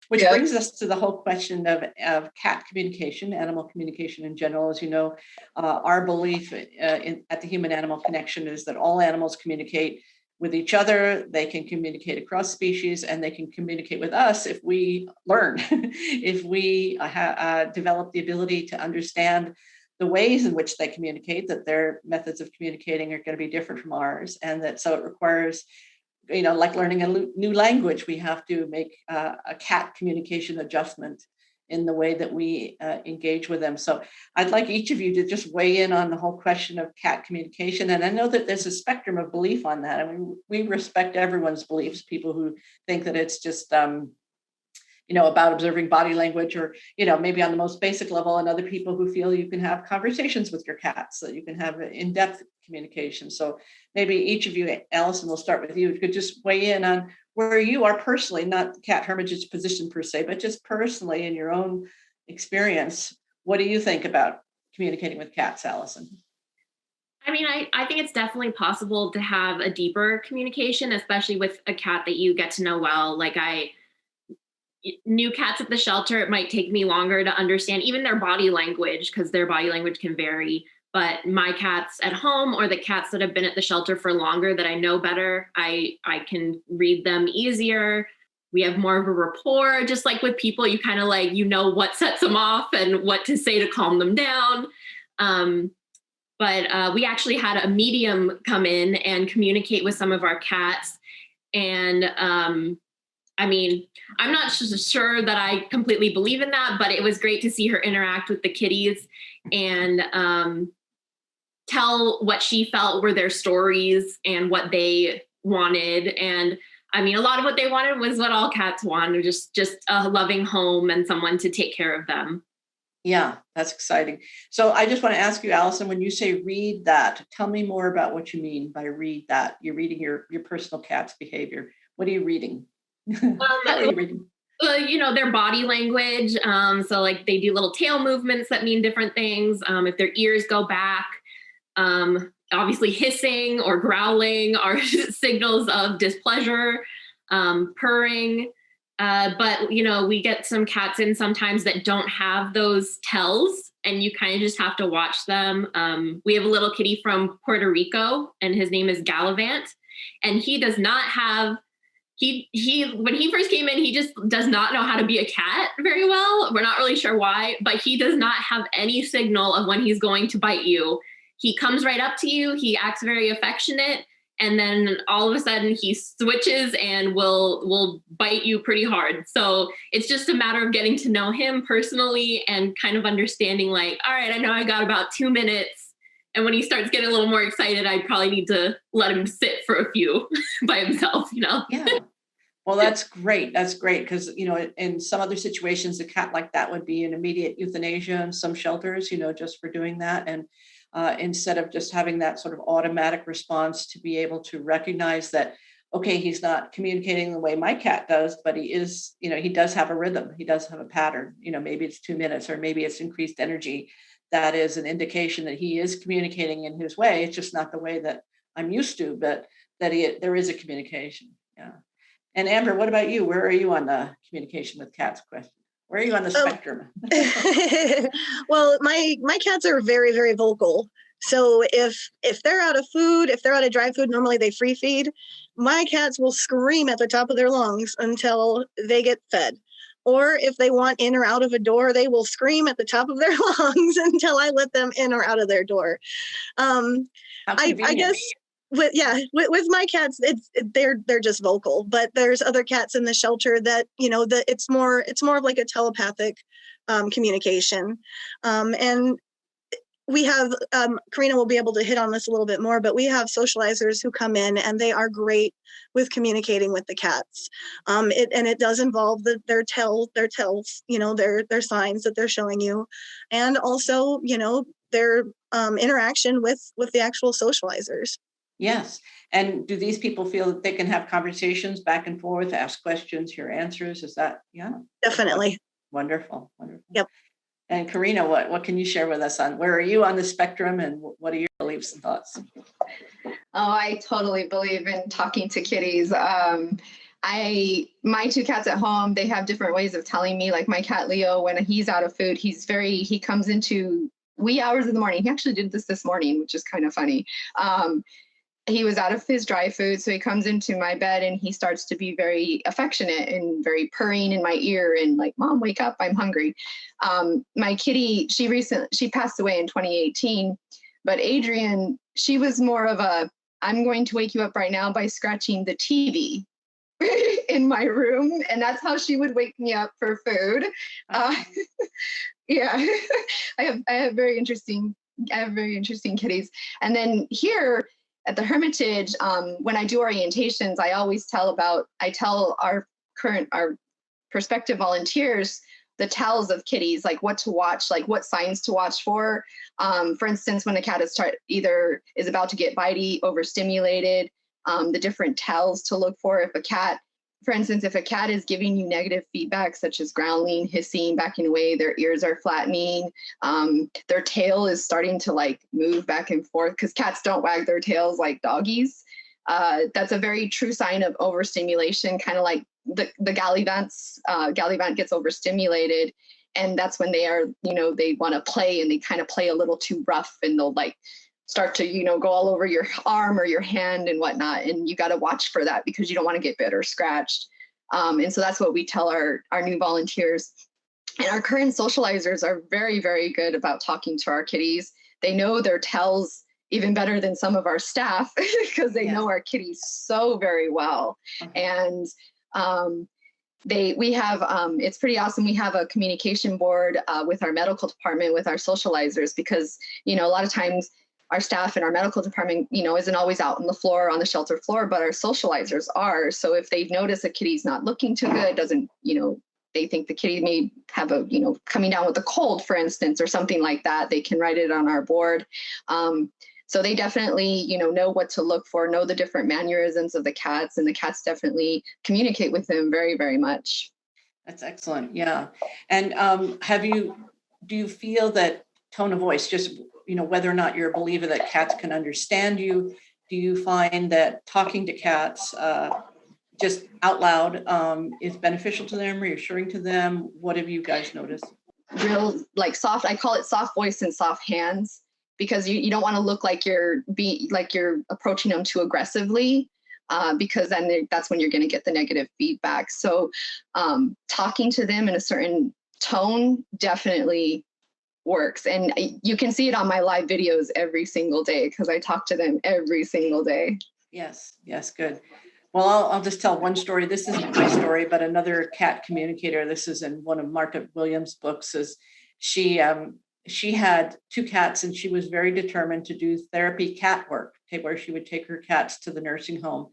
Which Yes. brings us to the whole question of cat communication, animal communication in general. As you know, our belief at the Human Animal Connection is that all animals communicate with each other. They can communicate across species, and they can communicate with us if we learn, if we develop the ability to understand the ways in which they communicate, that their methods of communicating are going to be different from ours. And that so it requires, like learning a new language, we have to make a cat communication adjustment in the way that we engage with them. So I'd like each of you to just weigh in on the whole question of cat communication. And I know that there's a spectrum of belief on that. I mean, we respect everyone's beliefs, people who think that it's just, about observing body language, or, maybe on the most basic level, and other people who feel you can have conversations with your cats, so you can have in-depth communication. So maybe each of you, Allison, we'll start with you, could just weigh in on where you are personally, not Cat Hermitage's position per se, but just personally in your own experience. What do you think about communicating with cats, Allison? I mean, I think it's definitely possible to have a deeper communication, especially with a cat that you get to know well. Like new cats at the shelter, it might take me longer to understand even their body language, because their body language can vary. But my cats at home, or the cats that have been at the shelter for longer that I know better, I can read them easier. We have more of a rapport. Just like with people, you kind of what sets them off and what to say to calm them down. But we actually had a medium come in and communicate with some of our cats. And I mean, I'm not sure that I completely believe in that, but it was great to see her interact with the kitties and tell what she felt were their stories and what they wanted. And I mean, a lot of what they wanted was what all cats want, just a loving home and someone to take care of them. Yeah, that's exciting. So I just want to ask you, Allison, when you say read that, tell me more about what you mean by read that. You're reading your personal cat's behavior. What are you reading? What are you reading? Their body language. So like they do little tail movements that mean different things. If their ears go back, obviously hissing or growling are signals of displeasure, purring. But, we get some cats in sometimes that don't have those tells, and you kind of just have to watch them. We have a little kitty from Puerto Rico, and his name is Gallivant, and he does not have when he first came in, he just does not know how to be a cat very well. We're not really sure why, but he does not have any signal of when he's going to bite you. He comes right up to you. He acts very affectionate. And then all of a sudden he switches and will bite you pretty hard. So it's just a matter of getting to know him personally and kind of understanding all right, I know I got about 2 minutes. And when he starts getting a little more excited, I probably need to let him sit for a few by himself, Yeah. Well, that's great. That's great. Because, in some other situations, a cat like that would be in immediate euthanasia in some shelters, just for doing that. And instead of just having that sort of automatic response, to be able to recognize that, okay, he's not communicating the way my cat does, but he is, he does have a rhythm. He does have a pattern, maybe it's 2 minutes, or maybe it's increased energy. That is an indication that he is communicating in his way. It's just not the way that I'm used to, but that there is a communication. Yeah. And Amber, what about you? Where are you on the communication with cats question? Where are you on the spectrum? Well, my cats are very, very vocal. So if they're out of food, if they're out of dry food, normally they free feed. My cats will scream at the top of their lungs until they get fed. Or if they want in or out of a door, they will scream at the top of their lungs until I let them in or out of their door. I guess with my cats, they're just vocal. But there's other cats in the shelter that that it's more of like a telepathic communication, and we have, Karina will be able to hit on this a little bit more, but we have socializers who come in and they are great with communicating with the cats. It does involve their tells, their signs that they're showing you. And also, their interaction with the actual socializers. Yes. And do these people feel that they can have conversations back and forth, ask questions, hear answers? Is that, yeah? Definitely. Wonderful. Yep. And Karina, what can you share with us on where are you on the spectrum, and what are your beliefs and thoughts? Oh, I totally believe in talking to kitties. My two cats at home, they have different ways of telling me. Like my cat Leo, when he's out of food, he comes into wee hours of the morning. He actually did this morning, which is kind of funny. He was out of his dry food, so he comes into my bed and he starts to be very affectionate and very purring in my ear and like, Mom, wake up, I'm hungry. My kitty, she passed away in 2018, but Adrian, she was more of a, I'm going to wake you up right now by scratching the TV in my room, and that's how she would wake me up for food. Yeah, I have very interesting kitties. And then here at the Hermitage, when I do orientations, I tell our prospective volunteers the tells of kitties, like what to watch, like what signs to watch for. For instance, when a cat is about to get bitey, overstimulated, the different tells to look for. If a cat is giving you negative feedback, such as growling, hissing, backing away, their ears are flattening, their tail is starting to like move back and forth, because cats don't wag their tails like doggies. That's a very true sign of overstimulation, kind of like the Gallivant gets overstimulated. And that's when they want to play, and they kind of play a little too rough, and they'll like start to, go all over your arm or your hand and whatnot. And you got to watch for that because you don't want to get bit or scratched. And so that's what we tell our new volunteers. And our current socializers are very, very good about talking to our kitties. They know their tells even better than some of our staff because they know our kitties so very well. And it's pretty awesome. We have a communication board with our medical department, with our socializers, because, a lot of times our staff in our medical department, isn't always out on the floor, on the shelter floor, but our socializers are. So if they've noticed a kitty's not looking too good, they think the kitty may have coming down with a cold, for instance, or something like that, they can write it on our board. So they definitely, know what to look for, know the different mannerisms of the cats, and the cats definitely communicate with them very, very much. That's excellent. Yeah. And do you feel that tone of voice, just, whether or not you're a believer that cats can understand you, do you find that talking to cats just out loud is beneficial to them, reassuring to them? What have you guys noticed? Real soft, I call it soft voice and soft hands, because you don't want to look like you're approaching them too aggressively, because then that's when you're going to get the negative feedback. So talking to them in a certain tone definitely works. And you can see it on my live videos every single day, because I talk to them every single day. Yes, good. Well, I'll just tell one story. This isn't my story, but another cat communicator, this is in one of Martha Williams' books, is she had two cats, and she was very determined to do therapy cat work, where she would take her cats to the nursing home.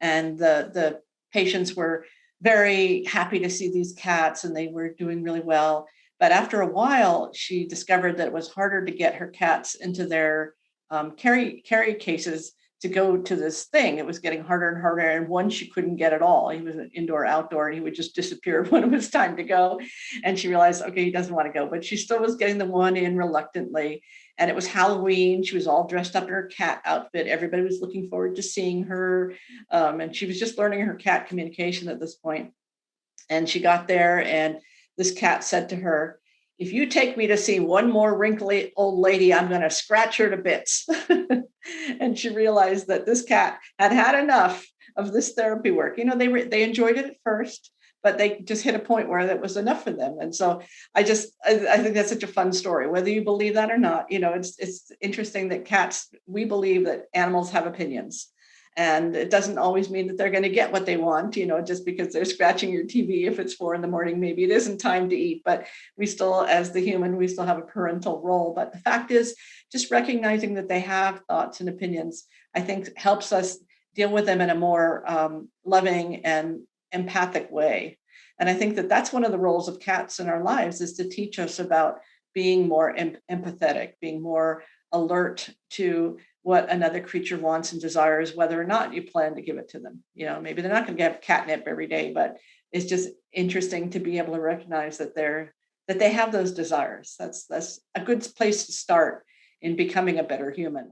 And the patients were very happy to see these cats, and they were doing really well. But after a while, she discovered that it was harder to get her cats into their carry cases to go to this thing. It was getting harder and harder. And one she couldn't get at all. He was an indoor, outdoor, and he would just disappear when it was time to go. And she realized, okay, he doesn't want to go, but she still was getting the one in reluctantly. And it was Halloween. She was all dressed up in her cat outfit. Everybody was looking forward to seeing her. And she was just learning her cat communication at this point. And she got there, and this cat said to her, "If you take me to see one more wrinkly old lady, I'm going to scratch her to bits." And she realized that this cat had had enough of this therapy work. They enjoyed it at first, but they just hit a point where that was enough for them. And so I think that's such a fun story, whether you believe that or not. It's interesting that cats, we believe that animals have opinions. And it doesn't always mean that they're going to get what they want, just because they're scratching your TV. If it's 4 a.m, maybe it isn't time to eat, but we still, as the human, we still have a parental role. But the fact is, just recognizing that they have thoughts and opinions, I think helps us deal with them in a more loving and empathic way. And I think that that's one of the roles of cats in our lives, is to teach us about being more empathetic, being more alert to what another creature wants and desires, whether or not you plan to give it to them. Maybe they're not going to get catnip every day, but it's just interesting to be able to recognize that they have those desires. That's a good place to start in becoming a better human.